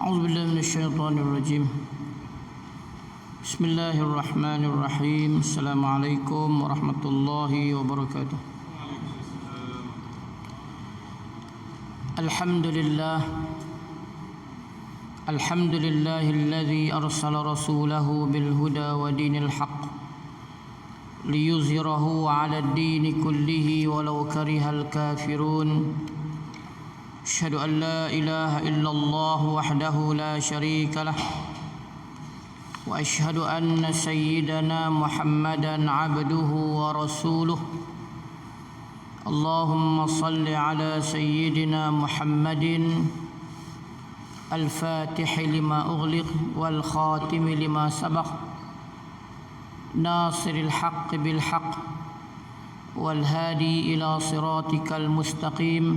أعوذ بالله من الشيطان الرجيم. بسم الله الرحمن الرحيم. السلام عليكم ورحمة الله وبركاته. الحمد لله الذي أرسل رسوله بالهدى ودين الحق ليظهره على الدين كله ولو كره الكافرون. أشهد أن لا إله إلا الله وحده لا شريك له، وأشهد أن سيدنا محمدا عبده ورسوله. اللهم صل على سيدنا محمد الفاتح لما أغلق والخاتم لما سبق، ناصر الحق بالحق والهادي إلى صراطك المستقيم،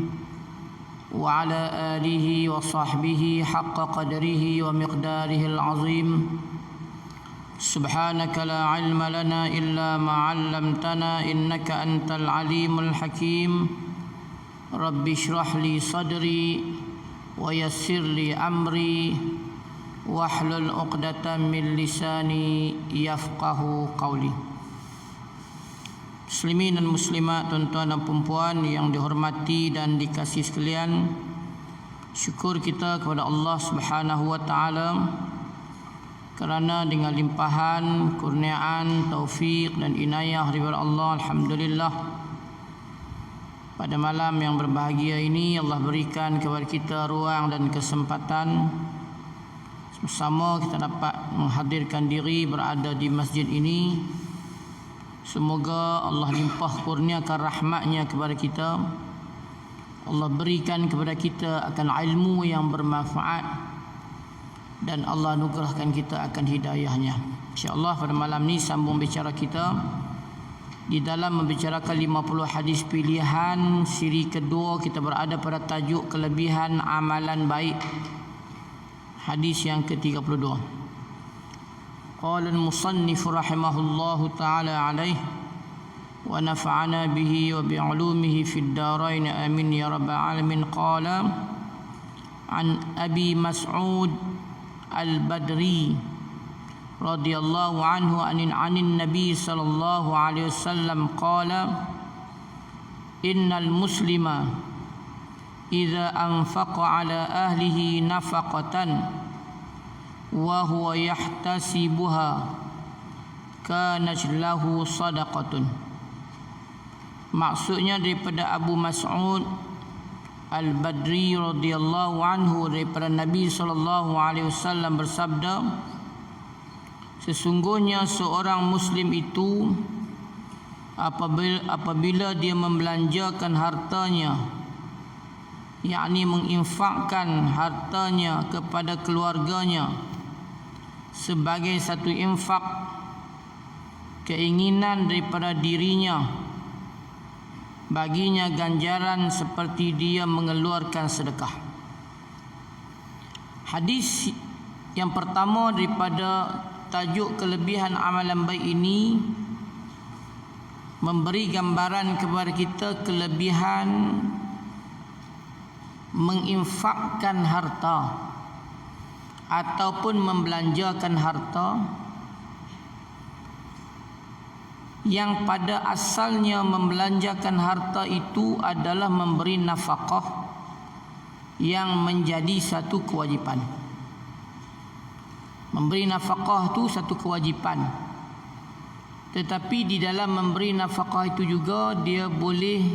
وعلى آله وصحبه حق قدره ومقداره العظيم. سبحانك لا علم لنا إلا ما علمتنا إنك أنت العليم الحكيم. رب اشرح لي صدري ويسر لي أمري واحلل عقدة من لساني يفقه قولي. Muslimin dan muslimat, tuan-tuan dan puan-puan yang dihormati dan dikasihi sekalian, syukur kita kepada Allah Subhanahu wa taala kerana dengan limpahan kurniaan, taufik dan inayah daripada Allah, alhamdulillah, pada malam yang berbahagia ini Allah berikan kepada kita ruang dan kesempatan bersama kita dapat menghadirkan diri berada di masjid ini. Semoga Allah limpah kurniakan rahmatnya kepada kita, Allah berikan kepada kita akan ilmu yang bermanfaat, dan Allah anugerahkan kita akan hidayahnya. InsyaAllah pada malam ni sambung bicara kita di dalam membicarakan 50 hadis pilihan siri kedua. Kita berada pada tajuk kelebihan amalan baik, hadis yang ke-32. Qala al-musannif rahimahullahu ta'ala alaih wa nafa'ana bihi wa bi'ulumihi fid darain amin ya rabbal alamin. Qala an Abi Mas'ud al-Badri radhiyallahu anhu anin Nabi sallallahu alaihi wasallam qala innal muslima idza anfaqa ala ahlihi nafaqatan wa huwa yahtasibuha kanat lahu sadaqatun. Maksudnya daripada Abu Mas'ud Al-Badri radhiyallahu anhu, daripada Nabi sallallahu alaihi wasallam bersabda, sesungguhnya seorang muslim itu apabila dia membelanjakan hartanya, yakni menginfakkan hartanya kepada keluarganya sebagai satu infak keinginan daripada dirinya, baginya ganjaran seperti dia mengeluarkan sedekah. Hadis yang pertama daripada tajuk kelebihan amalan baik ini memberi gambaran kepada kita kelebihan menginfakkan harta ataupun membelanjakan harta, yang pada asalnya membelanjakan harta itu adalah memberi nafkah yang menjadi satu kewajipan. Memberi nafkah itu satu kewajipan, tetapi di dalam memberi nafkah itu juga dia boleh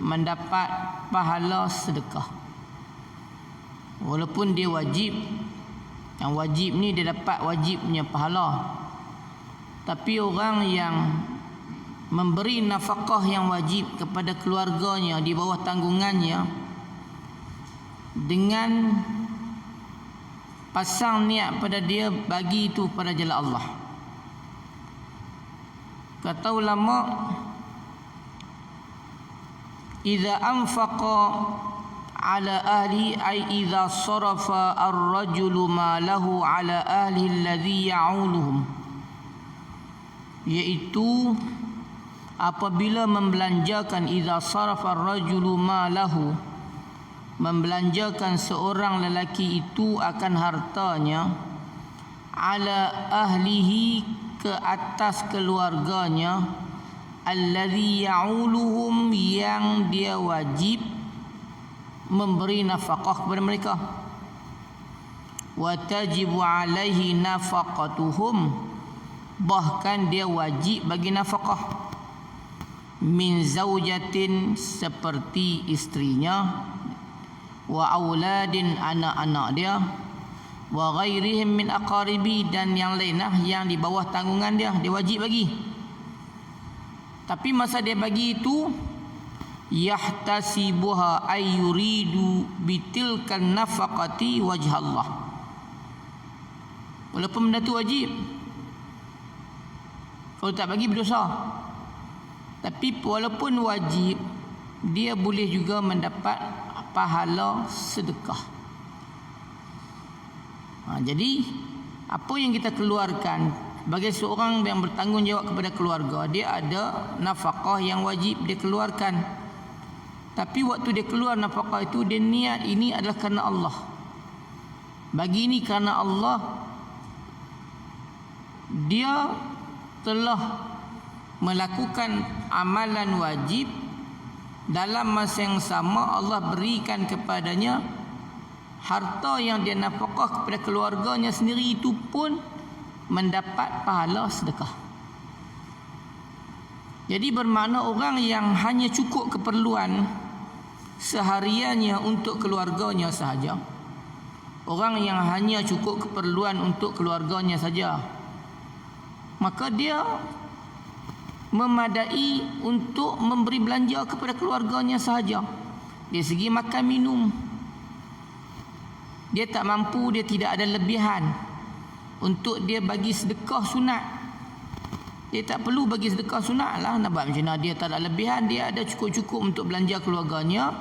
mendapat pahala sedekah. Walaupun dia wajib, yang wajib ni dia dapat wajibnya pahala, tapi orang yang memberi nafkah yang wajib kepada keluarganya di bawah tanggungannya dengan pasang niat pada dia bagi itu pada jalan Allah. Kata ulama, idza anfaqa ala ahli ay idza sarafa ar-rajulu ma lahu ala ahli alladhi ya'uluhum, iaitu apabila membelanjakan idza sarafa ar-rajulu ma lahu membelanjakan seorang lelaki itu akan hartanya ala ahlihi, ke atas keluarganya, alladhi ya'uluhum, yang dia wajib memberi nafkah kepada mereka, wa tajibu alaihi nafaqatuhum, bahkan dia wajib bagi nafkah, min zaujatin, seperti istrinya, wa auladin, anak-anak dia, wa ghairihim min aqaribi, dan yang lainlah yang di bawah tanggungan dia, dia wajib bagi. Tapi masa dia bagi itu, yahtasibuha ay yuridu bitilkan nafaqati wajhallah, walaupun benda tu wajib, kalau tak bagi berdosa. Tapi walaupun wajib, dia boleh juga mendapat pahala sedekah. Jadi apa yang kita keluarkan sebagai seorang yang bertanggungjawab kepada keluarga, dia ada nafkah yang wajib dia keluarkan. Tapi waktu dia keluar nafkah itu, dia niat ini adalah kerana Allah. Bagi ini kerana Allah, dia telah melakukan amalan wajib, dalam masa yang sama Allah berikan kepadanya harta yang dia nafkah kepada keluarganya sendiri, itu pun mendapat pahala sedekah. Jadi bermakna orang yang hanya cukup keperluan sehariannya untuk keluarganya sahaja, orang yang hanya cukup keperluan untuk keluarganya saja, maka dia memadai untuk memberi belanja kepada keluarganya sahaja. Dari segi makan minum, dia tak mampu, dia tidak ada lebihan untuk dia bagi sedekah sunat. Dia tak perlu bagi sedekah sunat lah, nak buat macam mana, dia tak ada lebihan, dia ada cukup-cukup untuk belanja keluarganya.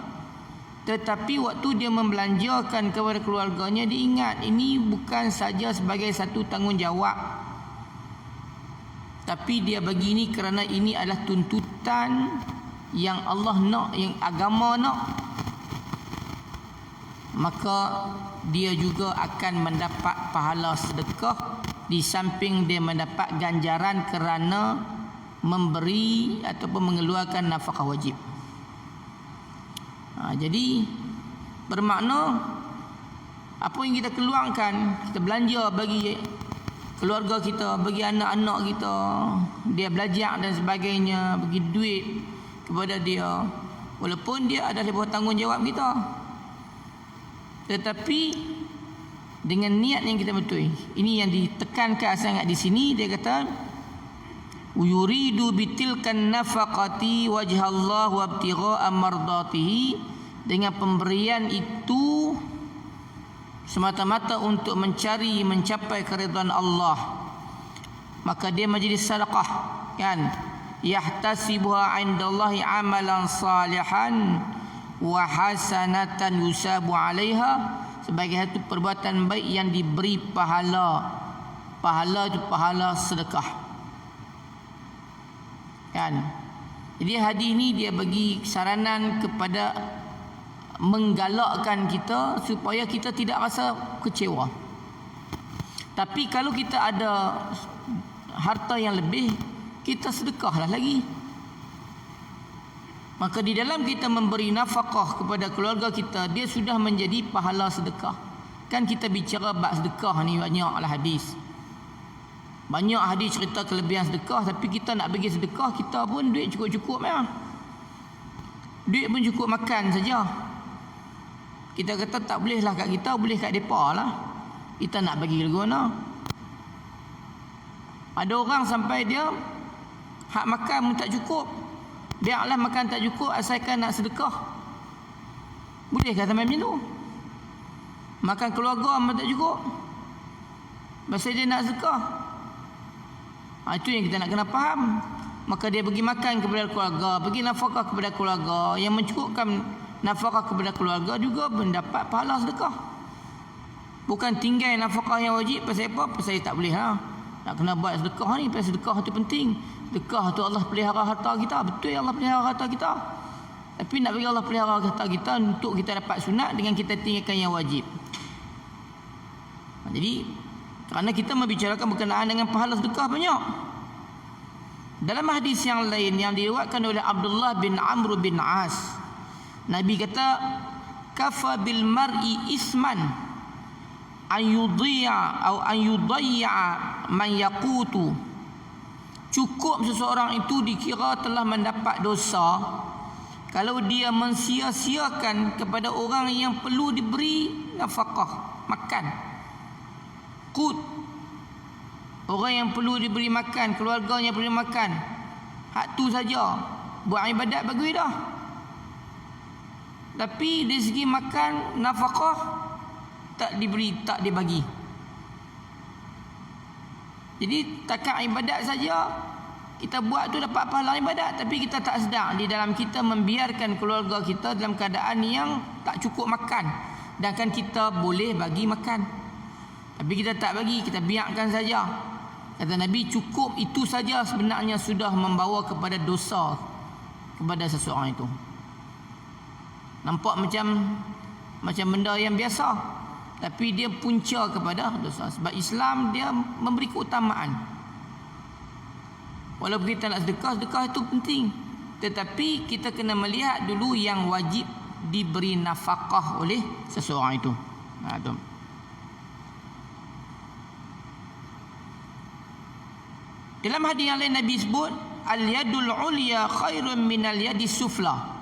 Tetapi waktu dia membelanjakan kepada keluarganya, dia ingat ini bukan saja sebagai satu tanggungjawab, tapi dia bagi ini kerana ini adalah tuntutan yang Allah nak, yang agama nak. Maka dia juga akan mendapat pahala sedekah, di samping dia mendapat ganjaran kerana memberi ataupun mengeluarkan nafkah wajib. Jadi bermakna apa yang kita keluarkan, kita belanja bagi keluarga kita, bagi anak-anak kita, dia belajar dan sebagainya, bagi duit kepada dia, walaupun dia adalah bawah tanggungjawab kita, tetapi dengan niat yang kita betul. Ini yang ditekankan sangat di sini. Dia kata yuridu bitilkan nafaqati wajhallah wa ibtigha'a mardatihi, dengan pemberian itu semata-mata untuk mencapai keridhaan Allah, maka dia menjadi sedekah, kan? Yahtasibuha 'indallahi 'amalan salihan wa hasanatan yusabu 'alaiha, sebagai satu perbuatan baik yang diberi pahala. Pahala itu pahala sedekah, kan? Jadi hadis ini dia bagi saranan kepada menggalakkan kita supaya kita tidak rasa kecewa. Tapi kalau kita ada harta yang lebih, kita sedekahlah lagi. Maka di dalam kita memberi nafkah kepada keluarga kita, dia sudah menjadi pahala sedekah. Kan kita bicara bab sedekah ni banyaklah hadis. Banyak hadis cerita kelebihan sedekah, tapi kita nak bagi sedekah, kita pun duit cukup-cukup ya. Duit pun cukup makan saja. Kita kata tak boleh lah kat kita, boleh kat depa lah. Kita nak bagi ke mana? Ada orang sampai dia hak makan pun tak cukup. Biarlah makan tak cukup, asalkan nak sedekah. Boleh kata macam tu? Makan keluarga pun tak cukup, pasal dia nak sedekah. Itu yang kita nak kena faham. Maka dia bagi makan kepada keluarga, bagi nafkah kepada keluarga, yang mencukupkan nafkah kepada keluarga juga mendapat pahala sedekah. Bukan tinggal nafkah yang wajib. Pasal apa? Pasal tak boleh lah, nak kena buat sedekah ni. Pasal sedekah tu penting. Sedekah tu Allah pelihara harta kita. Betul Allah pelihara harta kita. Tapi nak bagi Allah pelihara harta kita untuk kita dapat sunat dengan kita tinggalkan yang wajib. Jadi kerana kita membicarakan berkenaan dengan pahala sedekah banyak. Dalam hadis yang lain yang diriwayatkan oleh Abdullah bin Amr bin As, Nabi kata, kafa bil mar'i isman an yudhi'a atau an yudhi'a man yaqutu. Cukup seseorang itu dikira telah mendapat dosa kalau dia mensia-siakan kepada orang yang perlu diberi nafkah, makan. Qut, orang yang perlu diberi makan, keluarganya perlu makan. Hak tu saja, buat ibadat bagus dah. Tapi dari segi makan, nafkah tak diberi, tak dibagi. Jadi takat ibadat saja kita buat tu dapat pahala ibadat, tapi kita tak sedar di dalam kita membiarkan keluarga kita dalam keadaan yang tak cukup makan, sedangkan kita boleh bagi makan. Tapi kita tak bagi, kita biarkan saja. Kata Nabi, cukup itu saja sebenarnya sudah membawa kepada dosa kepada seseorang itu. Nampak macam benda yang biasa, tapi dia punca kepada dosa. Sebab Islam dia memberi keutamaan. Walaupun kita nak sedekah, sedekah itu penting, tetapi kita kena melihat dulu yang wajib diberi nafkah oleh seseorang itu. Tu. Dalam hadis yang lain Nabi sebut, al-yadul ulya khairun minal yadis sufla.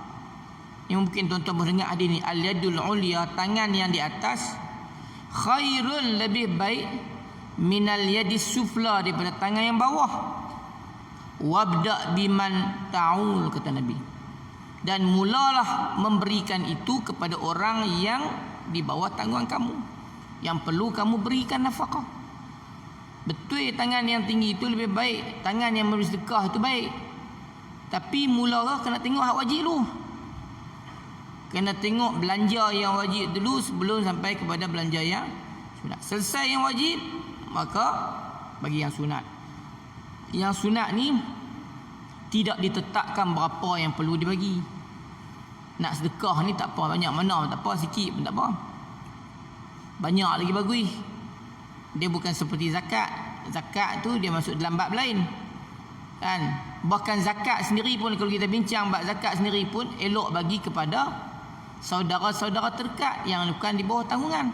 Yang mungkin tuan-tuan mendengar hadis ni, al-yadul ulya, tangan yang di atas, khairun, lebih baik, minal yadis sufla, daripada tangan yang bawah. Wabda biman ta'ul, kata Nabi, dan mulalah memberikan itu kepada orang yang di bawah tanggungan kamu, yang perlu kamu berikan nafkah. Betul tangan yang tinggi itu lebih baik, tangan yang memberi sedekah itu baik, tapi mulalah kena tengok hak wajib dulu. Kena tengok belanja yang wajib dulu sebelum sampai kepada belanja yang sunat. Selesai yang wajib, maka bagi yang sunat. Yang sunat ni tidak ditetapkan berapa yang perlu dibagi. Nak sedekah ni tak apa banyak mana, tak apa sikit pun tak apa. Banyak lagi bagus. Dia bukan seperti zakat. Zakat tu dia masuk dalam bab lain. Kan? Bahkan zakat sendiri pun, kalau kita bincang bab zakat sendiri pun, elok bagi kepada saudara-saudara terdekat yang bukan di bawah tanggungan.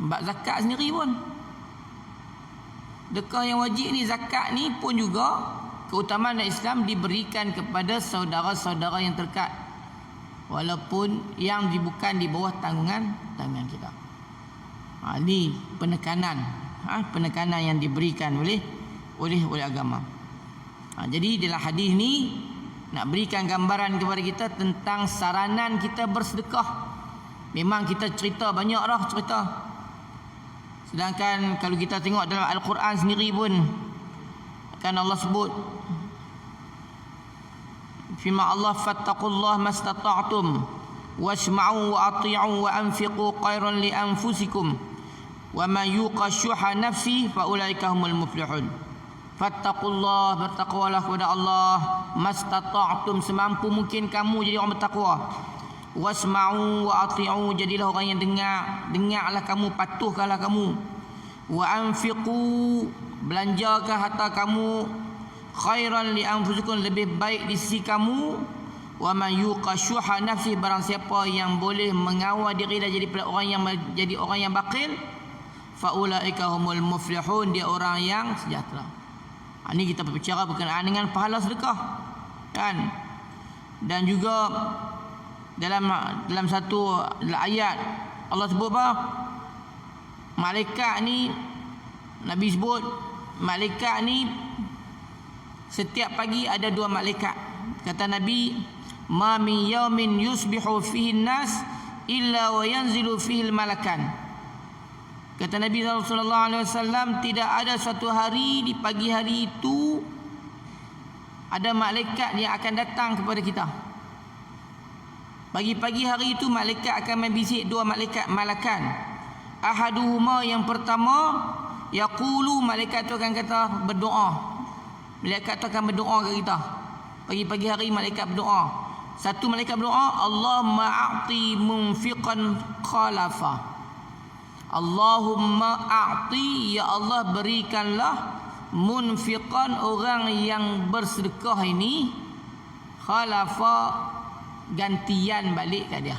Bab zakat sendiri pun. Sedekah yang wajib ni, zakat ni pun juga keutamaan dalam Islam diberikan kepada saudara-saudara yang terdekat, walaupun yang bukan di bawah tanggungan kita. Ini penekanan yang diberikan oleh agama. Jadi dalam hadis ni nak berikan gambaran kepada kita tentang saranan kita bersedekah. Memang kita cerita banyak dah cerita. Sedangkan kalau kita tengok dalam Al-Quran sendiri pun, kan Allah sebut firman Allah, fattaqullah mastata'tum wasma'u wa ati'u wa anfiqu khairan li anfusikum wa man yuqa syuha nafsi fa ulaika humul muflihun. Fattaqullah, bertakwalah kepada Allah, mastata'tum, semampu mungkin kamu jadi orang bertakwa. Wasma'u wa ati'u, jadilah orang yang dengarlah kamu, patuhkanlah kamu. Wa anfiqu, belanjakan harta kamu, khairan li anfusikum, lebih baik di sisi kamu. Wa man yuqa syuha nafsi, barang siapa yang boleh mengawal diri dan jadi orang yang bakil, fa ulaika humul muflihun, dia orang yang sejahtera. Ini kita berbicara berkenaan dengan pahala sedekah, kan? Dan juga dalam satu ayat Allah sebut apa? Malaikat ni, Nabi sebut malaikat ni setiap pagi ada 2 malaikat. Kata Nabi, ma min yaumin yusbihu fihi an-nas illa wa yanzilu fihi al-malakan. Kata Nabi sallallahu alaihi wasallam, tidak ada satu hari di pagi hari itu ada malaikat yang akan datang kepada kita. Pagi-pagi hari itu malaikat akan membisik 2 malaikat malakan. Ahaduhuma, yang pertama, yaqulu, malaikat itu akan kata, berdoa. Malaikat itu akan berdoa ke kita. Pagi-pagi hari malaikat berdoa. Satu malaikat berdoa, Allahumma a'ti munfiqan khalafa. Allahumma a'ti, ya Allah berikanlah munfiqan, orang yang bersedekah ini, khalafa, gantian balik kat dia.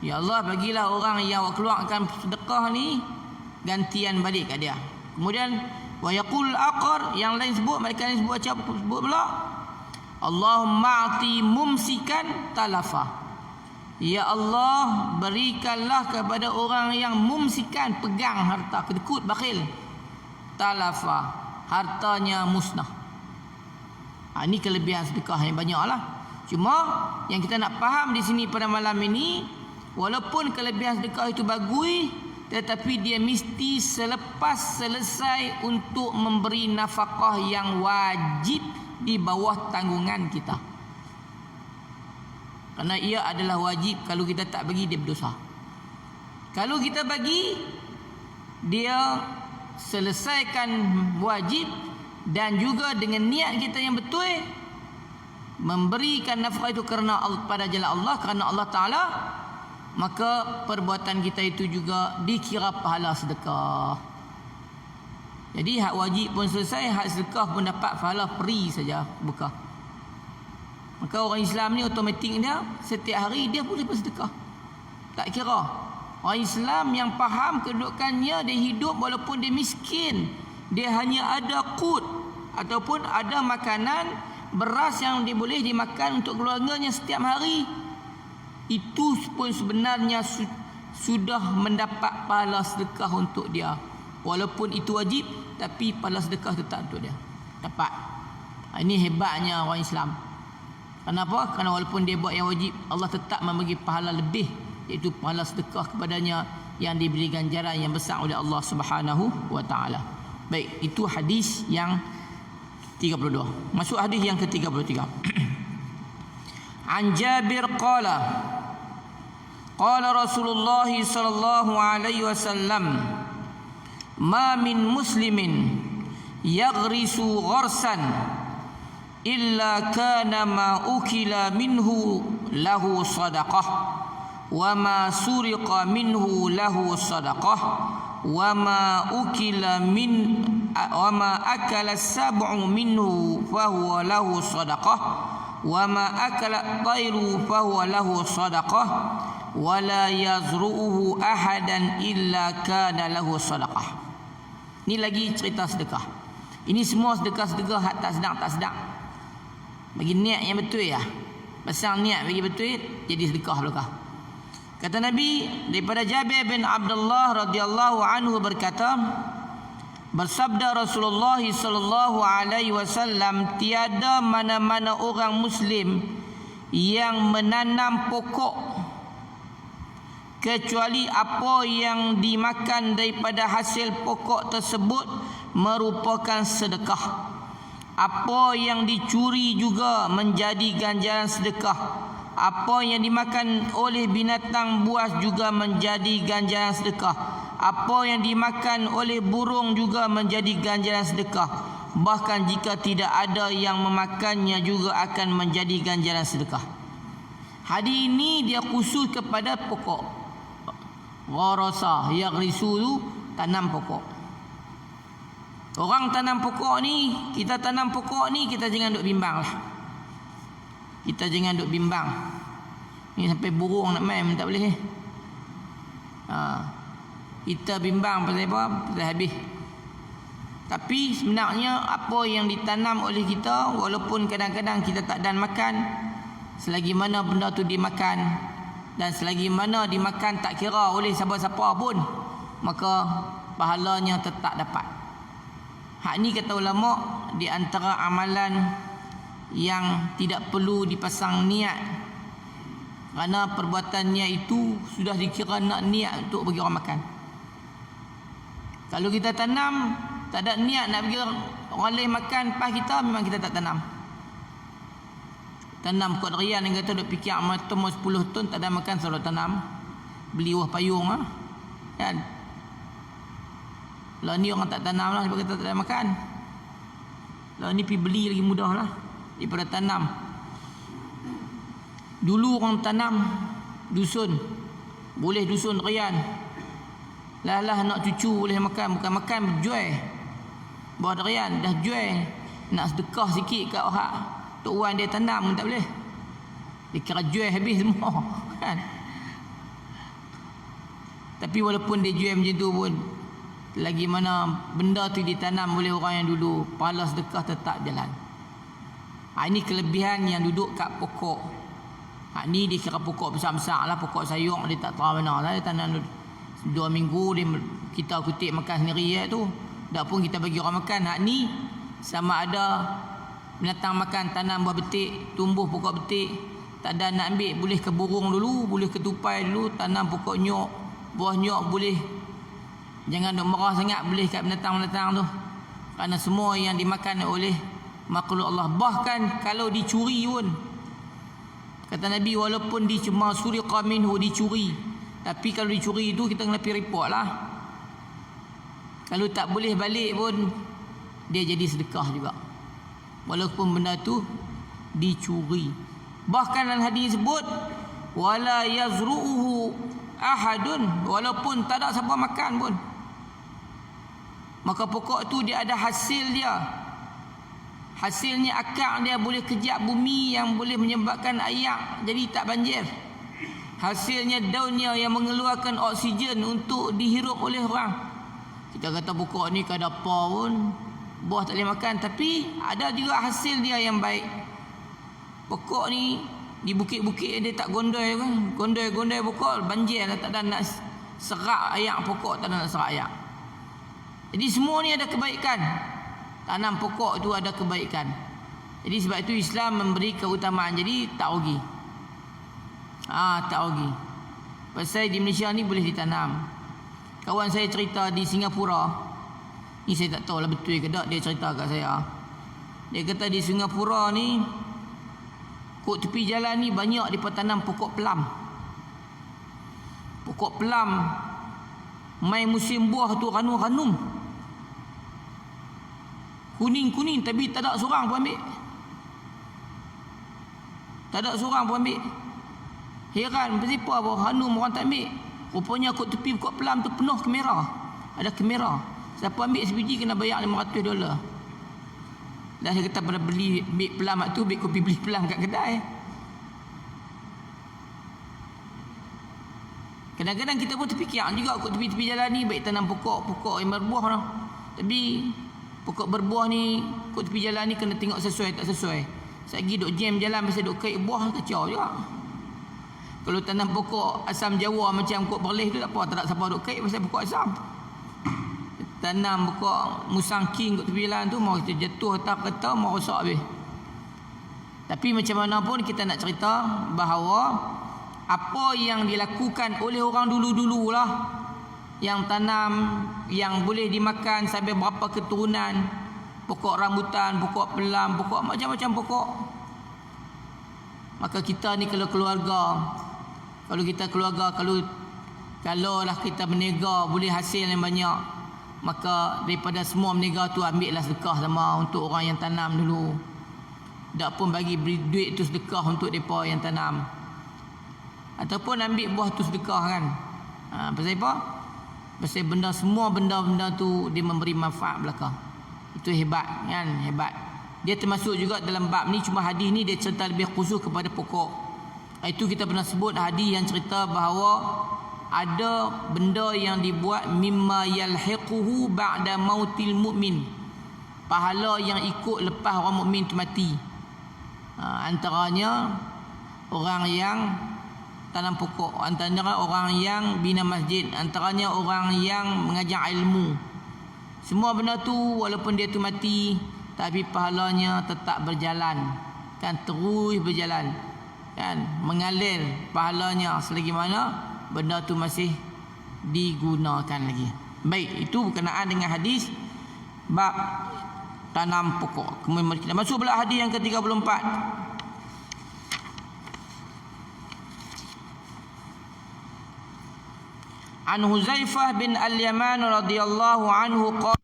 Ya Allah bagilah orang yang keluarkan sedekah ni gantian balik kat dia. Kemudian wa yaqul aqar, yang lain sebut, mereka lain sebut apa? Sebut pula Allahumma ati mumsikan talafa. Ya Allah berikanlah kepada orang yang mumsikan, pegang harta, kedekut, bakhil, talafa, hartanya musnah. Ini kelebihan sedekah yang banyaklah. Cuma yang kita nak faham di sini pada malam ini, walaupun kelebihan sedekah itu bagus, tetapi dia mesti selepas selesai untuk memberi nafkah yang wajib di bawah tanggungan kita. Kerana ia adalah wajib. Kalau kita tak bagi, dia berdosa. Kalau kita bagi, dia selesaikan wajib, dan juga dengan niat kita yang betul, memberikan nafkah itu kerana pada jalan Allah, kerana Allah Ta'ala, maka perbuatan kita itu juga dikira pahala sedekah. Jadi hak wajib pun selesai, hak sedekah pun dapat pahala free saja, bekah. Maka orang Islam ni automatik dia setiap hari dia boleh bersedekah. Tak kira. Orang Islam yang faham kedudukannya, dia hidup walaupun dia miskin, dia hanya ada qut ataupun ada makanan beras yang dia boleh dimakan untuk keluarganya setiap hari, itu pun sebenarnya sudah mendapat pahala sedekah untuk dia. Walaupun itu wajib, tapi pahala sedekah tetap untuk dia dapat. Ini hebatnya orang Islam. Kenapa? Kerana walaupun dia buat yang wajib, Allah tetap memberi pahala lebih, iaitu pahala sedekah kepadanya yang diberi ganjaran yang besar oleh Allah Subhanahu wa taala. Baik, itu hadis yang 32. Masuk hadis yang ke-33. An Jabir qala qala Rasulullah sallallahu alaihi wasallam, ma min muslimin yaghrisu gharsan illa kana ma ukila minhu lahu sadaqah wa ma suriqa minhu lahu sadaqah wa ma ukila min wa ma akala sab'u minhu fa huwa lahu sadaqah wa ma akala tayru fa huwa lahu sadaqah wa la yazru'uhu ahadan illa kana lahu sadaqah. Ni lagi cerita sedekah. Ini semua sedekah-sedekah hak tak sedap. Bagi niat yang betul ya. Pasal niat bagi betul, jadi sedekah belakang. Kata Nabi daripada Jabir bin Abdullah radhiyallahu anhu berkata, bersabda Rasulullah sallallahu alaihi wasallam, tiada mana-mana orang muslim yang menanam pokok kecuali apa yang dimakan daripada hasil pokok tersebut merupakan sedekah. Apa yang dicuri juga menjadi ganjaran sedekah. Apa yang dimakan oleh binatang buas juga menjadi ganjaran sedekah. Apa yang dimakan oleh burung juga menjadi ganjaran sedekah. Bahkan jika tidak ada yang memakannya juga akan menjadi ganjaran sedekah. Hadis ini dia khusus kepada pokok. Gharasa yaghrisu, tanam pokok. Orang tanam pokok ni, kita tanam pokok ni, kita jangan duk bimbang lah. Kita jangan duk bimbang. Ni sampai burung nak main tak boleh. Kita bimbang pasal apa? Pasal habis. Tapi sebenarnya apa yang ditanam oleh kita, walaupun kadang-kadang kita tak dan makan, selagi mana benda tu dimakan, dan selagi mana dimakan tak kira oleh siapa-siapa pun, maka pahalanya tetap dapat. Hak ni kata ulama, di antara amalan yang tidak perlu dipasang niat, kerana perbuatannya itu sudah dikira nak niat untuk bagi orang makan. Kalau kita tanam tak ada niat nak bagi orang lain makan, pas kita memang kita tak tanam. Tanam kot rian yang kata duk fikir matum 10 ton tak ada makan, selalu tanam. Beli buah payung lah. Kan? Lah ni orang tak tanam lah sebab kita tak ada makan. Lah ni pergi beli lagi mudah lah. daripada tanam. Dulu orang tanam dusun, boleh dusun rian. Lah nak cucu boleh makan, bukan makan jual. Buah durian dah jual, nak sedekah sikit kat orang Tok Wan dia tanam pun tak boleh. Dia kira jual habis semua kan. Tapi walaupun dia jual macam tu pun, lagi mana benda tu ditanam oleh orang yang dulu, pahala sedekah tetap jalan. Ini kelebihan yang duduk kat pokok. Ni dia kira pokok besar-besar lah, pokok sayur dia tak tahu mana lah. Dia tanam 2 minggu dia kita kutip makan sendiri tu. Tak pun kita bagi orang makan. Ni sama ada binatang makan, tanam buah betik, tumbuh pokok betik, tak ada nak ambil, boleh ke burung dulu, boleh ke tupai dulu, tanam pokok nyok, buah nyok boleh. Jangan duk merah sangat, boleh kat binatang-binatang tu. Kerana semua yang dimakan oleh makhluk Allah. Bahkan kalau dicuri pun, kata Nabi, walaupun dicema suriqa minhu, dicuri, tapi kalau dicuri itu kita kena pergi report lah. Kalau tak boleh balik pun dia jadi sedekah juga, walaupun benda tu dicuri. Bahkan dalam hadis sebut wala yazru'uhu ahadun, walaupun tak ada siapa makan pun, maka pokok tu dia ada hasil dia. Hasilnya akar dia boleh kejap bumi yang boleh menyebabkan air jadi tak banjir. Hasilnya daunnya yang mengeluarkan oksigen untuk dihirup oleh orang. Kita kata pokok ni kada apa pun, buah tak boleh makan, tapi ada juga hasil dia yang baik. Pokok ni di bukit-bukit dia tak gondoi kan, gondoi pokok banjir, tak ada nak serak air pokok, tak ada nak serak air. Jadi semua ni ada kebaikan. Tanam pokok tu ada kebaikan. Jadi sebab itu Islam memberi keutamaan. Jadi tak rugi. Tak rugi. Pasal di Malaysia ni boleh ditanam. Kawan saya cerita di Singapura. Ni saya tak tahu lah betul ke tak, dia cerita kat saya. Dia kata di Singapura ni, kok tepi jalan ni banyak dia tanam pokok pelam. Pokok pelam mai musim buah tu ranum-ranum, kuning-kuning, tapi tak ada seorang pun ambil. Tak ada seorang pun ambil. Heran, kenapa apa hanum orang tak ambil? Rupanya kot tepi pokok pelam tu penuh kamera. Ada kamera. Siapa ambil sebiji kena bayar $500. Dah dia kata pada beli pelam tu, kopi beli pelam kat kedai. Kadang-kadang kita pun terfikir juga kot tepi-tepi jalan ni baik tanam pokok yang berbuah lah. Tapi pokok berbuah ni kot tepi jalan ni kena tengok sesuai tak sesuai. Satgi duk jam jalan pasal duk kait buah kacau juga. Kalau tanam pokok asam Jawa macam pokok berleh tu tak apa, tak ada siapa duk kait pasal pokok asam. Tanam pokok musang king kat tepi jalan tu mau kita jatuh atas kereta mau rosak habis. Tapi macam mana pun kita nak cerita bahawa apa yang dilakukan oleh orang dulu-dululah, yang tanam, yang boleh dimakan sampai berapa keturunan, pokok rambutan, pokok pelam, pokok macam-macam pokok. Maka kita ni kalau keluarga, kalau lah kita berniaga boleh hasil yang banyak, maka daripada semua berniaga tu ambillah sedekah sama untuk orang yang tanam dulu. Tak pun bagi duit tu sedekah untuk mereka yang tanam, ataupun ambil buah tu sedekah kan. Pasal apa? Pasal semua benda-benda tu dia memberi manfaat belaka. Itu hebat kan, hebat. Dia termasuk juga dalam bab ni, cuma hadis ni dia cerita lebih khusus kepada pokok. Itu kita pernah sebut hadis yang cerita bahawa ada benda yang dibuat mimma yalhiquhu ba'da mautil mu'min, pahala yang ikut lepas orang mukmin tu mati. Antaranya orang yang tanam pokok, antaranya orang yang bina masjid, antaranya orang yang mengajar ilmu. Semua benda tu walaupun dia tu mati, tapi pahalanya tetap berjalan, kan, terus berjalan, kan, mengalir pahalanya selagi mana benda tu masih digunakan lagi. Baik, itu berkenaan dengan hadis bab tanam pokok. Kemudian kita masuk pula hadis yang ke-34. An Huzaifah bin Al-Yaman radhiyallahu anhu qala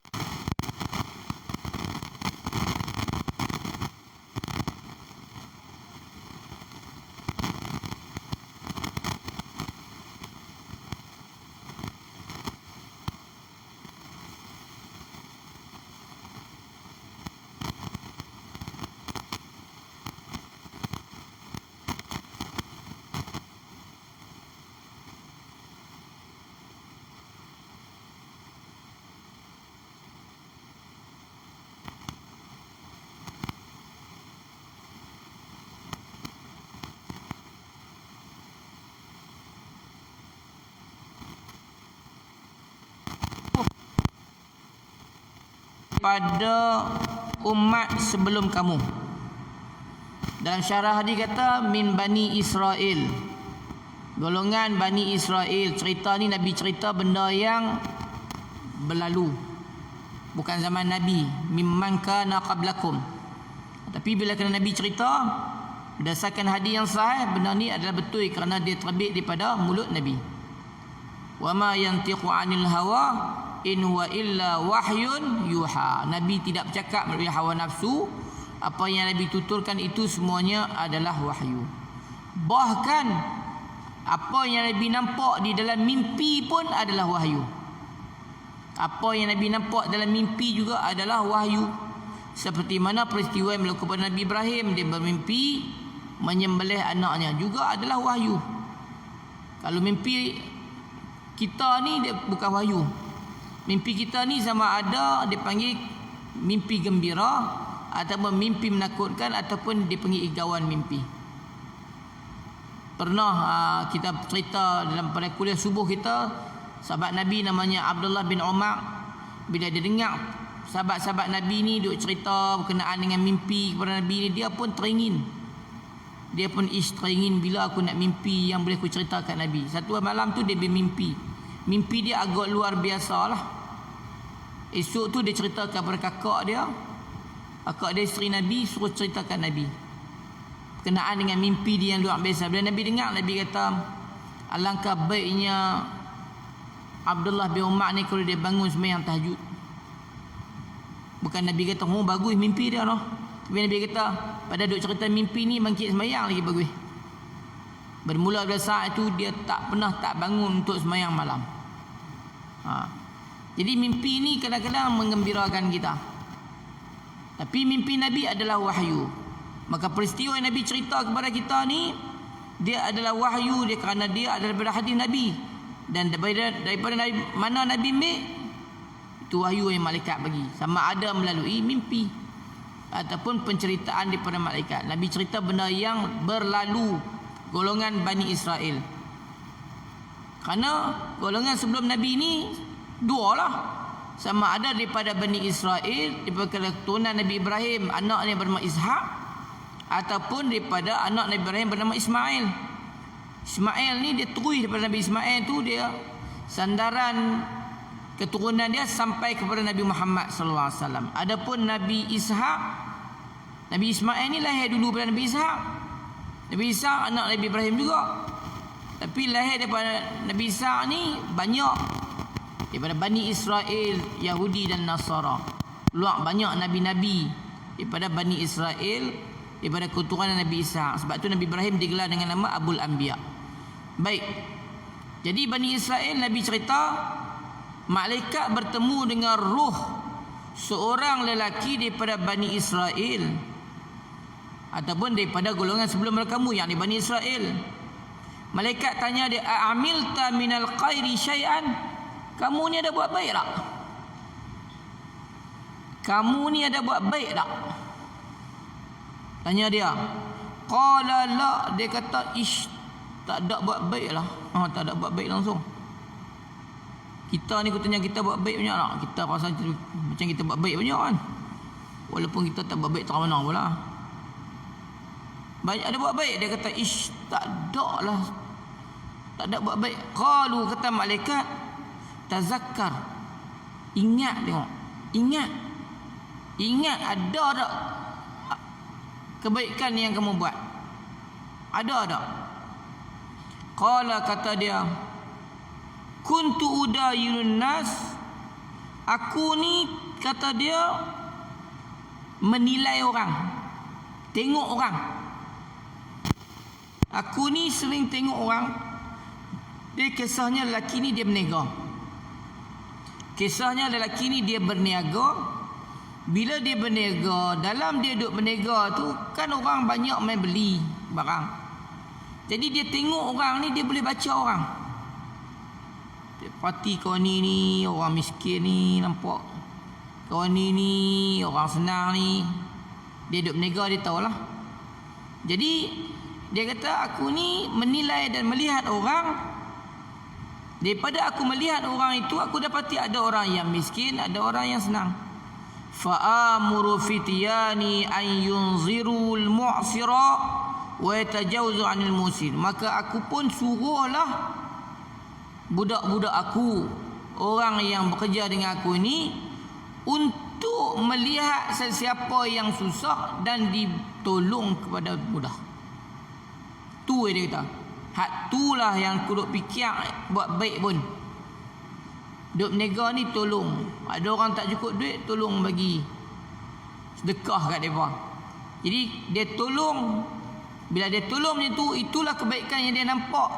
daripada umat sebelum kamu. Dalam syarah hadis kata min Bani Israel, golongan Bani Israel. Cerita ni Nabi cerita benda yang berlalu, bukan zaman Nabi. Mimman kana qablakum. Tapi bila kena Nabi cerita berdasarkan hadis yang sahih, benda ni adalah betul kerana dia terbit daripada mulut Nabi. Wa ma yantiqu 'anil hawa in huwa illa wahyun yuha. Nabi tidak bercakap melalui hawa nafsu. Apa yang Nabi tuturkan itu semuanya adalah wahyu. Bahkan apa yang Nabi nampak di dalam mimpi pun adalah wahyu. Apa yang Nabi nampak dalam mimpi juga adalah wahyu. Seperti mana peristiwa yang berlaku pada Nabi Ibrahim, dia bermimpi menyembelih anaknya, juga adalah wahyu. Kalau mimpi kita ni dia bukan wahyu. Mimpi kita ni sama ada dipanggil mimpi gembira ataupun mimpi menakutkan ataupun dipanggil igawan mimpi. Pernah kita cerita dalam pada kuliah subuh kita, sahabat Nabi namanya Abdullah bin Umar, bila dia dengar sahabat-sahabat Nabi ni duk cerita berkenaan dengan mimpi kepada Nabi ni, dia pun teringin. Dia pun teringin bila aku nak mimpi yang boleh aku ceritakan Nabi. Satu malam tu dia bermimpi. Mimpi dia agak luar biasa lah. Esok tu dia ceritakan kepada kakak dia. Kakak dia isteri Nabi suruh ceritakan Nabi berkenaan dengan mimpi dia yang luar biasa. Bila Nabi dengar, Nabi kata alangkah baiknya Abdullah bin Umar ni kalau dia bangun sembahyang tahajud. Bukan Nabi kata oh bagus mimpi dia noh. Tapi Nabi kata pada duk cerita mimpi ni bangkit sembahyang lagi bagus. Bermula dari saat itu dia tak pernah tak bangun untuk sembahyang malam. Jadi mimpi ni kadang-kadang menggembirakan kita. Tapi mimpi Nabi adalah wahyu. Maka peristiwa yang Nabi cerita kepada kita ni, dia adalah wahyu dia kerana dia adalah daripada hadis Nabi. Dan daripada mana Nabi ambil, itu wahyu yang malaikat bagi. Sama ada melalui mimpi ataupun penceritaan daripada malaikat. Nabi cerita benda yang berlalu, golongan Bani Israel. Kerana golongan sebelum Nabi ni dua lah. Sama ada daripada Bani Israel, daripada keturunan Nabi Ibrahim, anaknya bernama Ishak, ataupun daripada anak Nabi Ibrahim bernama Ismail. Ismail ni dia terus daripada Nabi Ismail tu, dia sandaran keturunan dia sampai kepada Nabi Muhammad sallallahu alaihi wasallam. Adapun Nabi Ishak, Nabi Ismail ni lahir dulu pada Nabi Ishak. Nabi Ishak anak Nabi Ibrahim juga. Tapi lahir daripada Nabi Ishak ni banyak daripada Bani Israel, Yahudi dan Nasara. Luar banyak nabi-nabi daripada Bani Israel, daripada keturunan Nabi Ishak. Sebab tu Nabi Ibrahim digelar dengan nama Abul Anbiya. Baik. Jadi Bani Israel, Nabi cerita malaikat bertemu dengan roh seorang lelaki daripada Bani Israel ataupun daripada golongan sebelum kamu, yang di Bani Israel. Malaikat tanya dia, "A'amilta minal khairi syai'an?" Kamu ni ada buat baik tak? Kamu ni ada buat baik tak? Tanya dia. Qala la, dia kata tak ada buat baik lah. Tak ada buat baik langsung. Kita ni aku tanya kita buat baik banyak tak? Kita rasa macam kita buat baik banyak kan. Walaupun kita tak buat baik tak mana pula. Banyak ada buat baik. Dia kata tak ada lah. Tak ada buat baik. Qalu, kata malaikat, tazakkar. Ingat tengok. Ingat ada tak kebaikan yang kamu buat? Ada tak? Qala, kata dia, kuntu udayirun nas. Aku ni, kata dia, menilai orang, tengok orang. Aku ni sering tengok orang. Dia kisahnya lelaki ni dia berniaga. Kisahnya lelaki ni dia berniaga. Bila dia berniaga, dalam dia duduk berniaga tu kan orang banyak main beli barang. Jadi dia tengok orang ni, dia boleh baca orang. Dia parti kawan ni orang miskin ni, nampak kawan ni orang senang ni. Dia duduk berniaga, dia tahulah. Jadi dia kata aku ni menilai dan melihat orang. Daripada aku melihat orang itu, aku dapati ada orang yang miskin, ada orang yang senang. fa'amuru fityani an yunzirul mu'sira wa yatajawzu 'anil musir. Maka aku pun suruhlah budak-budak aku, orang yang bekerja dengan aku ini, untuk melihat sesiapa yang susah dan ditolong kepada mudah. Tu dia kata. Hak tulah yang aku duk fikir buat baik pun. Duk menega ni tolong. Ada orang tak cukup duit, tolong bagi sedekah kat mereka. Jadi dia tolong. Bila dia tolong macam tu, itulah kebaikan yang dia nampak.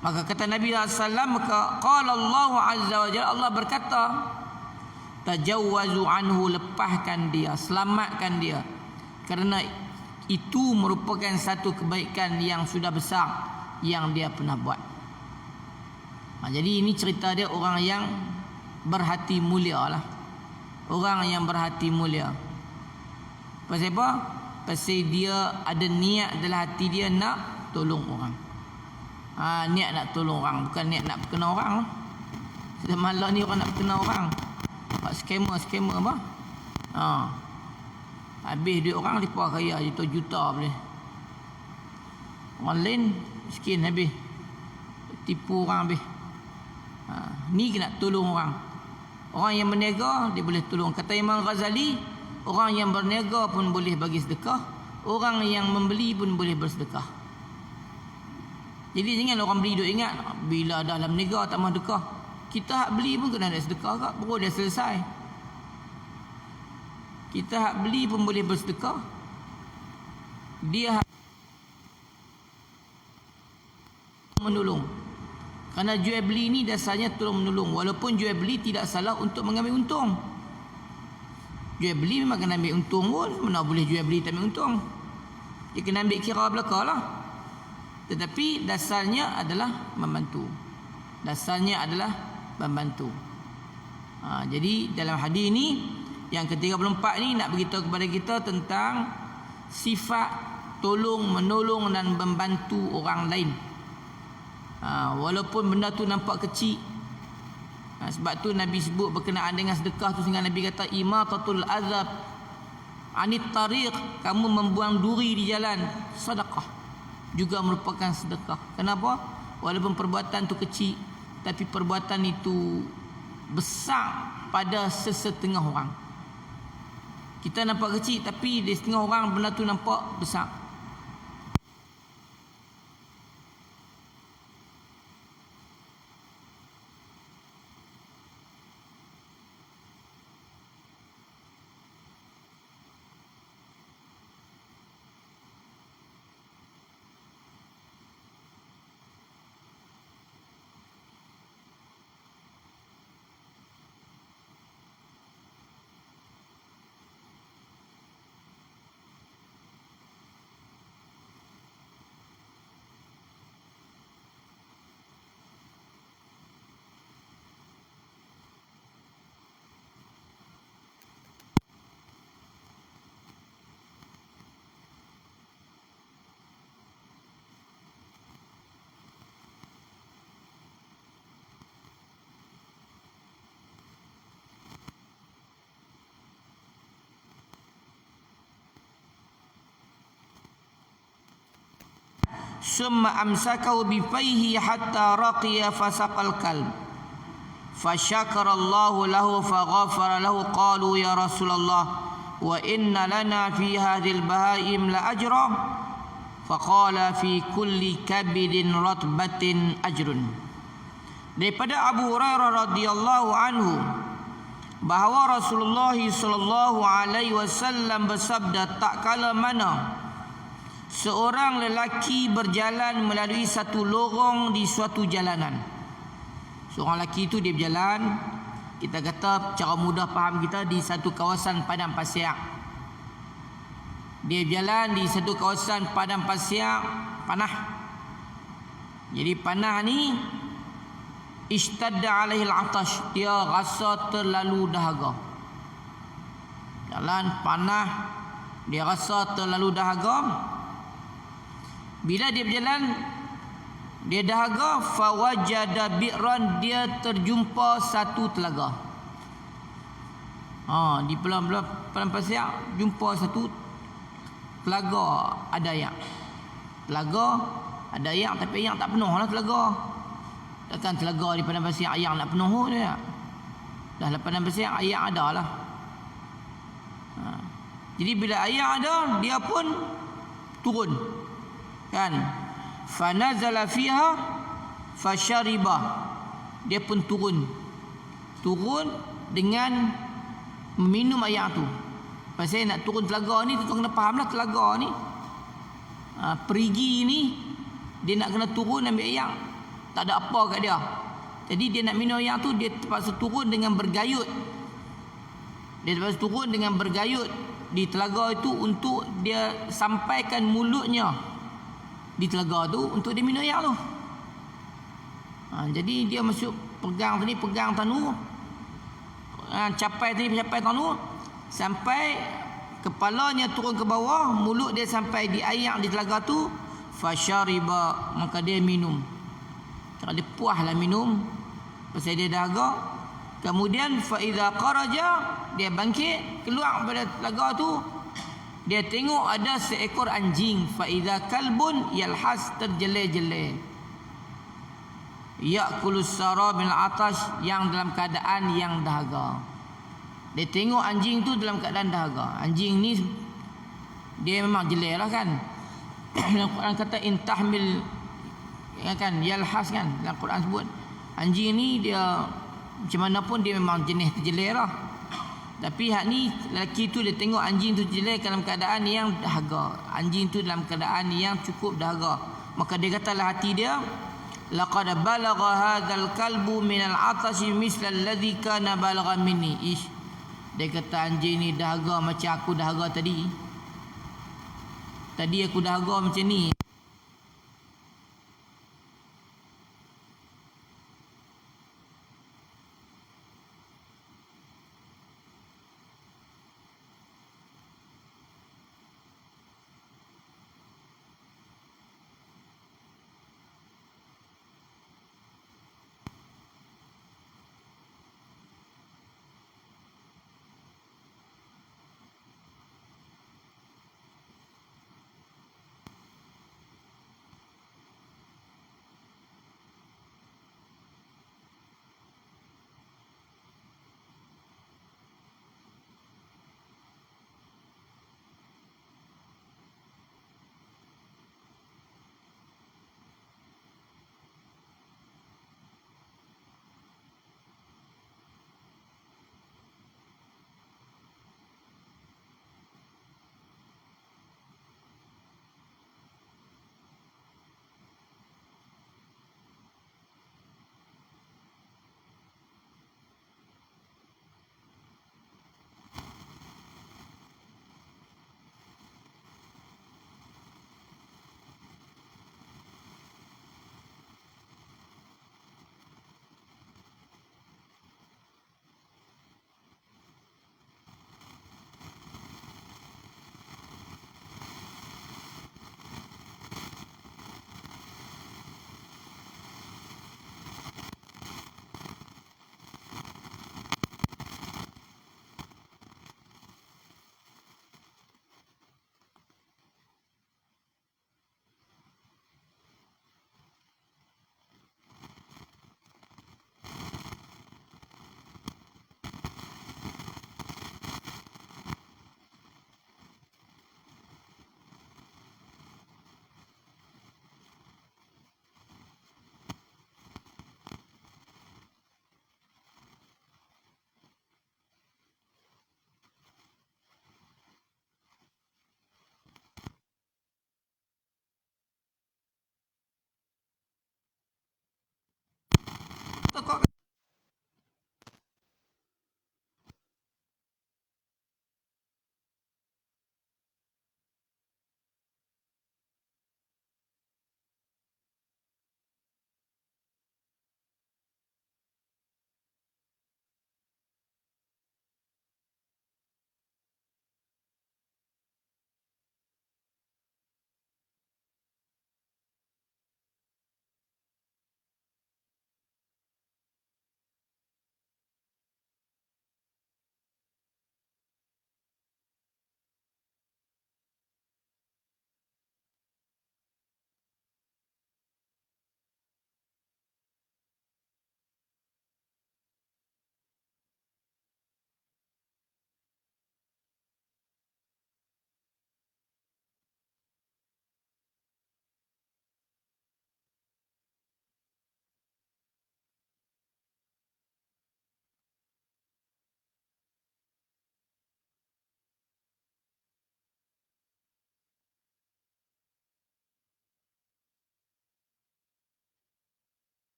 Maka kata Nabi SAW, maka qala Allah Azza wa Jalla, Allah berkata, tajawwazu anhu, lepaskan dia, selamatkan dia. Kerana itu merupakan satu kebaikan yang sudah besar yang dia pernah buat. Jadi ini cerita dia orang yang berhati mulia lah. Orang yang berhati mulia. Pasal apa? Pasal dia ada niat dalam hati dia nak tolong orang. Niat nak tolong orang, bukan niat nak berkenal orang lah. Semalam ni orang nak berkenal orang. Scammer apa? Habis duit orang lipat kaya juta-juta boleh. Orang lain miskin habis. Tipu orang habis. Ni kena tolong orang. Orang yang berniaga dia boleh tolong. Kata Imam Ghazali, orang yang berniaga pun boleh bagi sedekah, orang yang membeli pun boleh bersedekah. Jadi jangan orang beli duk ingat bila dah dalam niaga tak mahu sedekah. Kita hak beli pun kena ada sedekah kak, baru dah selesai. Kita hak beli pun boleh bersedekah. Dia menolong. Kerana jual beli ni dasarnya tolong menolong. Walaupun jual beli tidak salah untuk mengambil untung. Jual beli memang kena ambil untung pun. Mana boleh jual beli tak ambil untung. Dia kena ambil kira belakang lah. Tetapi dasarnya adalah membantu. Dasarnya adalah membantu. Jadi dalam hadis ni yang ke-34 ni nak beritahu kepada kita tentang sifat tolong, menolong dan membantu orang lain. Walaupun benda tu nampak kecil. Sebab tu Nabi sebut berkenaan dengan sedekah tu, sehingga Nabi kata imatatul azab anit tariq, kamu membuang duri di jalan, sedekah juga merupakan sedekah. Kenapa? Walaupun perbuatan tu kecil, tapi perbuatan itu besar pada sesetengah orang. Kita nampak kecil, tapi di setengah orang benda tu nampak besar. Summa amsakahu bifaihi hatta raqiya fasaqal kalb fashakara Allahu lahu faghafara lahu. Qalu ya Rasulullah wa inna lana fi hadhil bahaim la ajra, faqala fi kulli kabidin ratbatin ajrun. Daripada Abu Hurairah radhiyallahu anhu bahawa Rasulullah sallallahu alaihi wasallam bersabda, tak kala mana seorang lelaki berjalan melalui satu lorong di suatu jalanan. Seorang lelaki itu dia berjalan, kita kata cara mudah faham kita, di satu kawasan padang pasir. Dia berjalan di satu kawasan padang pasir, panah. Jadi panah ni ishtadda alaihi al-atash, dia rasa terlalu dahaga. Jalan panah, dia rasa terlalu dahaga. Bila dia berjalan, dia dahaga, fawajada bi'ran, dia terjumpa satu telaga. Di padang pasir jumpa satu telaga ada air. Telaga ada air tapi air tak penuh lah telaga. Takkan telaga di padang pasir air nak penuh dia. Dah lepas padang pasir air ada lah. Jadi bila air ada dia pun turun. Kan? Fanazala fiha fashariba. Dia pun turun dengan minum air tu. Pasal nak turun telaga ni, tuan kena faham lah telaga ni. Perigi ni dia nak kena turun ambil air. Tak ada apa kat dia. Jadi dia nak minum air tu, dia terpaksa turun dengan bergayut. Dia terpaksa turun dengan bergayut di telaga itu untuk dia sampaikan mulutnya di telaga tu untuk dia minum air tu. Jadi dia masuk pegang tanu, capai tanu sampai kepalanya turun ke bawah, mulut dia sampai di air di telaga tu, fashariba, maka dia minum. Dia puaslah minum pasal dia dahaga. Kemudian fa iza kharaja, dia bangkit keluar pada telaga tu, dia tengok ada seekor anjing, fa iza kalbun yalhas, terjele-jele, ya'kulus sara bil atash, yang dalam keadaan yang dahaga. Dia tengok anjing tu dalam keadaan dahaga. Anjing ni dia memang jelek lah kan. Dalam Quran kata intahmil, ya kan, yalhas kan, dalam Quran sebut anjing ni dia macam mana pun dia memang jenis terjelek lah. Tapi hak ni lelaki tu dia tengok anjing tu jelek dalam keadaan yang dahaga. Anjing tu dalam keadaan yang cukup dahaga. Maka dia katalah hati dia, laqad balagha hadzal kalbu minal atashi misla alladhi kana balagha minni. Dia kata anjing ni dahaga macam aku dahaga tadi. Tadi aku dahaga macam ni.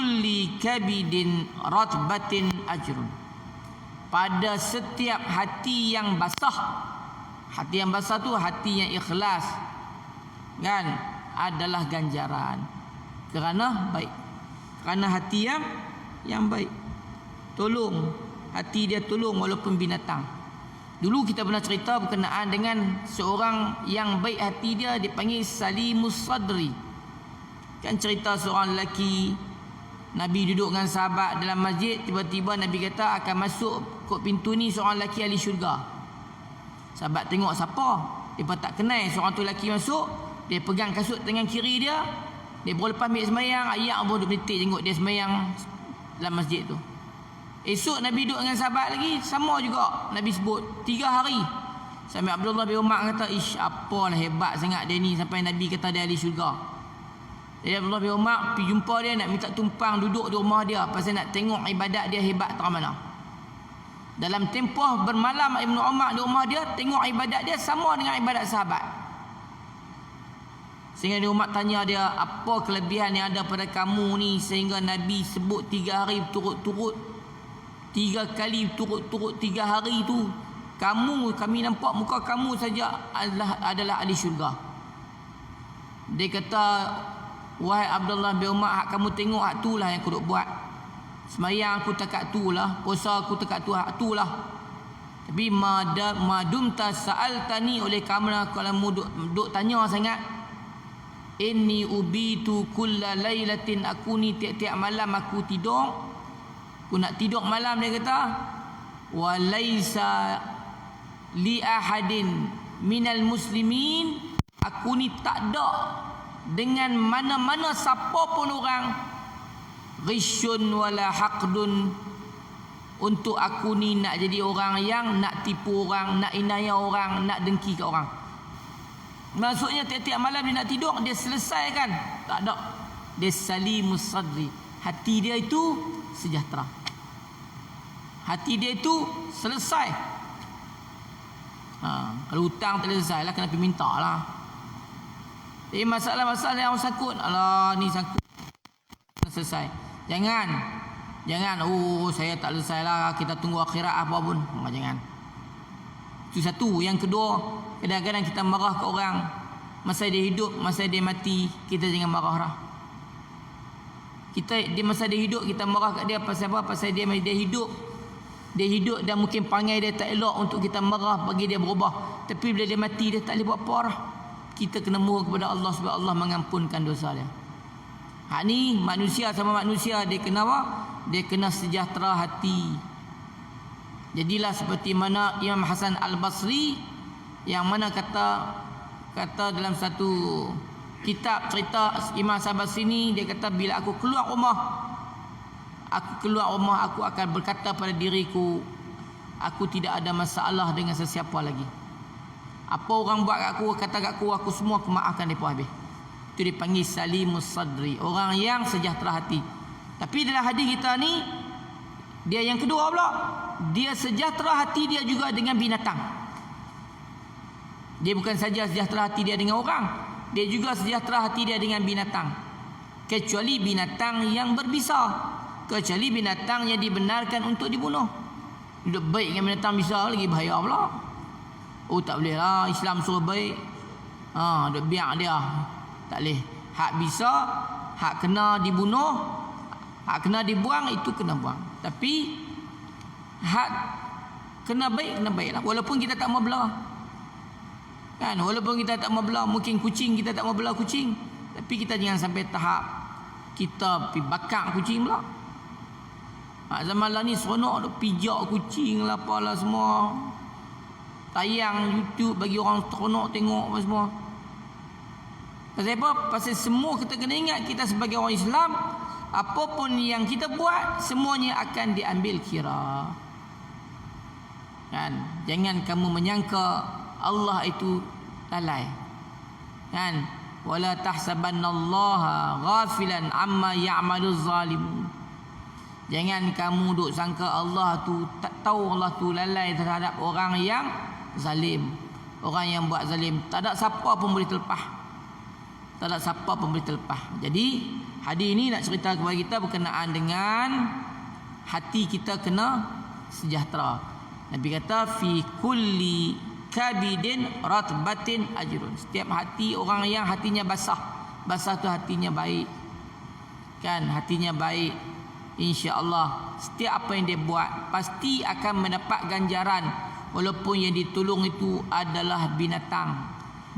kulli kabidin ratbatin ajrun. Pada setiap hati yang basah. Hati yang basah tu hati yang ikhlas, kan, adalah ganjaran. Kerana baik. Kerana hati yang baik. Tolong. Hati dia tolong walaupun binatang. Dulu kita pernah cerita berkenaan dengan seorang yang baik hati dia, dipanggil Salimus Sadri. Kan cerita seorang lelaki, Nabi duduk dengan sahabat dalam masjid, tiba-tiba Nabi kata akan masuk kot pintu ni seorang lelaki ahli syurga. Sahabat tengok siapa, dia tak kenal seorang tu lelaki masuk, dia pegang kasut tangan kiri dia, dia baru lepas ambil sembahyang, ayat baru duduk menitik tengok dia sembahyang dalam masjid tu. Esok Nabi duduk dengan sahabat lagi, sama juga Nabi sebut 3 hari. Sampai Abdullah bin Umar kata, ish, apalah hebat sangat dia ni sampai Nabi kata dia ahli syurga. Jadi Abdullah bin Umar pergi jumpa dia, nak minta tumpang duduk di rumah dia pasal nak tengok ibadat dia hebat terang mana. Dalam tempoh bermalam Ibnu Umar di rumah dia, tengok ibadat dia sama dengan ibadat sahabat. Sehingga Ibnu Umar tanya dia, apa kelebihan yang ada pada kamu ni sehingga Nabi sebut 3 hari turut-turut, 3 kali turut-turut 3 hari tu, kami nampak muka kamu saja adalah ahli syurga. Dia kata, wahai Abdullah bin Umar, hak kamu tengok hak tu lah yang aku duk buat. Semayang aku takat tu lah, puasa aku takat tu lah. Tapi madum ta sa'altani, oleh kamu kalau duk tanya sangat, inni ubitu kulla lailatin, aku ni tiap-tiap malam aku tidur. Aku nak tidur malam, dia kata, wa laisa li ahadin minal muslimin, aku ni tak ada dengan mana-mana siapa pun orang, ghisyun wala haqdun, untuk aku ni nak jadi orang yang nak tipu orang, nak inaya orang, nak dengki ke orang. Maksudnya tiap-tiap malam dia nak tidur, dia selesaikan. Tak ada. Dia Salimus Sadri. Hati dia itu sejahtera. Hati dia itu selesai. Kalau hutang tak selesai lah, kena pergi minta lah. Jadi masalah-masalah yang sangkut, alah ni sangkut selesai. Jangan, saya tak selesai lah, kita tunggu akhirat apa pun. Jangan. Itu satu. Yang kedua, kadang-kadang kita marah ke orang masa dia hidup, masa dia mati, kita jangan marah lah. Kita di masa dia hidup kita marah kat dia pasal apa? Pasal dia hidup. Dia hidup dan mungkin panggil dia tak elok untuk kita marah bagi dia berubah. Tapi bila dia mati, dia tak boleh buat apa lah. Kita kena mohon kepada Allah supaya Allah mengampunkan dosa dia. Hak ni manusia sama manusia, dia kena apa? Dia kena sejahtera hati. Jadilah seperti mana Imam Hasan Al-Basri, yang mana kata dalam satu kitab cerita Imam Hasan Al-Basri ni, dia kata, bila aku keluar rumah, aku akan berkata pada diriku, aku tidak ada masalah dengan sesiapa lagi. Apa orang buat kat aku, kata kat aku semua aku maafkan mereka habis. Itu dipanggil Salimus Sadri, orang yang sejahtera hati. Tapi dalam hadis kita ni, dia yang kedua pula, dia sejahtera hati dia juga dengan binatang. Dia bukan saja sejahtera hati dia dengan orang, dia juga sejahtera hati dia dengan binatang. Kecuali binatang yang berbisa, kecuali binatang yang dibenarkan untuk dibunuh. Duduk baik dengan binatang bisa lagi bahaya pula. Oh tak boleh lah, Islam suruh baik. Duduk biar dia. Tak boleh. Hak bisa, hak kena dibunuh, hak kena dibuang, itu kena buang. Tapi hak kena baik lah. Walaupun kita tak mau belah. Kan, walaupun kita tak mau belah, mungkin kucing kita tak mau belah kucing, tapi kita jangan sampai tahap kita pergi bakar kucing pula. Zaman lah ni seronok duk pijak kucing lah apalah semua. Tayang YouTube bagi orang seronok tengok apa semua. Pasal apa? Pasal semua kita kena ingat, kita sebagai orang Islam, apapun yang kita buat semuanya akan diambil kira. Kan? Jangan kamu menyangka Allah itu lalai. Kan? Wala tahsabannallaha ghafilan amma ya'maluz zalimun. Jangan kamu duk sangka Allah tu tak tahu, Allah tu lalai terhadap orang yang zalim. Orang yang buat zalim, tak ada siapa pun boleh terlepas. tak ada siapa pun boleh terlepas. Jadi hadis ini nak cerita kepada kita berkenaan dengan hati kita kena sejahtera. Nabi kata fi kulli kabidin ratbatin ajrun. Setiap hati orang yang hatinya basah tu hatinya baik. Kan, hatinya baik, insya-Allah setiap apa yang dia buat pasti akan mendapat ganjaran, walaupun yang ditolong itu adalah binatang,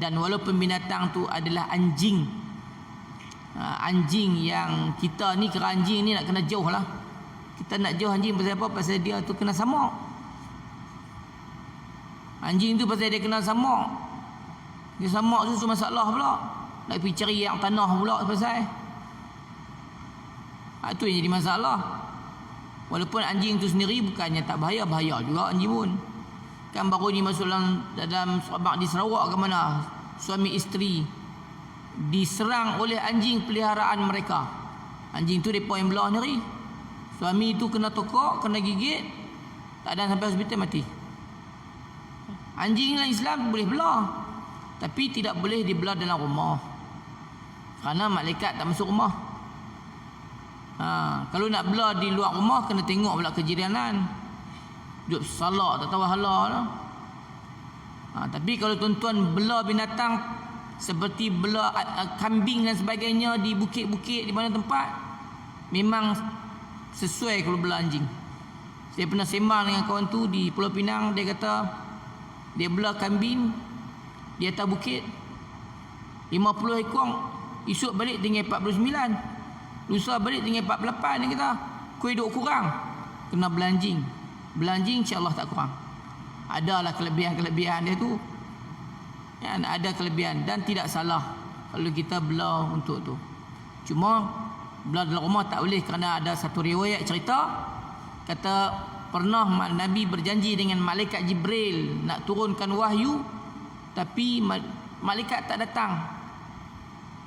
dan walaupun binatang tu adalah anjing. Anjing yang kita ni, kira anjing ni nak kena jauh lah. Kita nak jauh anjing pasal apa? Pasal dia tu kena samak. Anjing tu pasal dia kena samak. Dia samak tu masalah pula. Nak pergi cari yang tanah pula pasal. Itu yang jadi masalah. Walaupun anjing tu sendiri bukannya tak bahaya, bahaya juga anjing pun. Kan baru ni masuk dalam sahabat di Sarawak ke mana, suami isteri diserang oleh anjing peliharaan mereka. Anjing tu depa yang belah sendiri. Suami tu kena tokok, kena gigit, tak ada sampai hospital, mati. Anjing dalam Islam boleh belah, tapi tidak boleh dibelah dalam rumah, kerana malaikat tak masuk rumah. Kalau nak belah di luar rumah, kena tengok pula kejiranan, duduk salah tak tahu halal lah. Tapi kalau tuan-tuan belah binatang seperti belah kambing dan sebagainya di bukit-bukit, di mana tempat, memang sesuai kalau belah anjing. Saya pernah sembang dengan kawan tu di Pulau Pinang. Dia kata dia belah kambing di atas bukit 50 ekor, esok balik tinggal 49, lusa balik tinggal 48. Dia kata kuih duk kurang, kena belah anjing. Belah anjing insya-Allah tak kurang. Adalah kelebihan-kelebihan dia tu. Kan, ada kelebihan dan tidak salah kalau kita belah untuk tu. Cuma belah dalam rumah tak boleh, kerana ada satu riwayat cerita kata pernah Nabi berjanji dengan malaikat Jibril nak turunkan wahyu, tapi malaikat tak datang.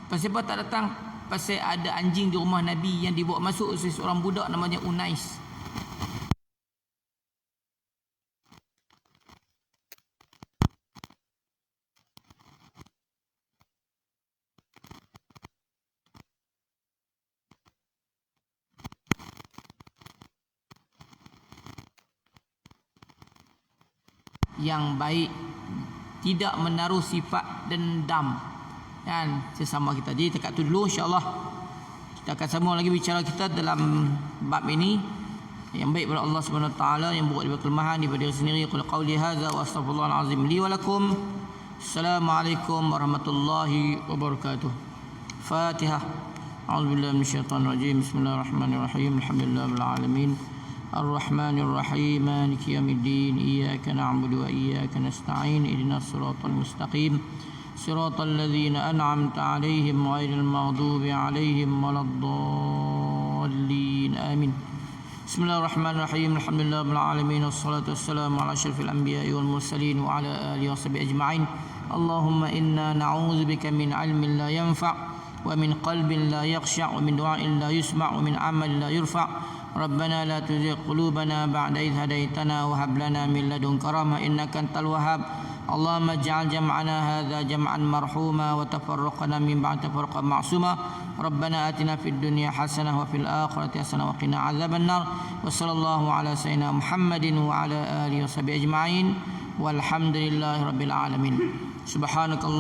Pasal apa tak datang? Pasal ada anjing di rumah Nabi yang dibawa masuk oleh seorang budak namanya Unais. Yang baik, tidak menaruh sifat dendam kan sesama kita. Jadi dekat tu dulu, insya-Allah kita akan sambung lagi bicara kita dalam bab ini. Yang baik pada Allah Subhanahu Wa Taala, yang buruk daripada kelemahan daripada diri sendiri. Qul qauli hadza wa astaghfirullahal azim li wa lakum. Assalamualaikum warahmatullahi wabarakatuh. Fatihah. A'udzubillahi minasyaitonir rajim. Bismillahirrahmanirrahim. Alhamdulillahil alamin. الرحمن الرحيم مالك يوم الدين إياك نعبد وإياك نستعين اهدنا الصراط المستقيم صراط الذين أنعمت عليهم غير المغضوب عليهم ولا الضالين آمين. بسم الله الرحمن الرحيم الحمد لله رب العالمين والصلاة والسلام على أشرف الأنبياء والمرسلين وعلى آله وصحبه أجمعين. اللهم إنا نعوذ بك من علم لا ينفع ومن قلب لا يخشع ومن دعاء لا يسمع ومن عمل لا يرفع. ربنا لا تزغ قلوبنا بعد إذ هديتنا وهب لنا من لدنك رحمة إنك أنت الوهاب. اللهم اجعل جمعنا هذا جمعا مرحوما وتفرقنا من بعد تفرقا معصوما. ربنا آتنا في الدنيا حسنة وفي الآخرة حسنة وقنا عذاب النار. وصلى الله على سيدنا محمد وعلى آله وصحبه أجمعين والحمد لله رب العالمين. سبحانك الله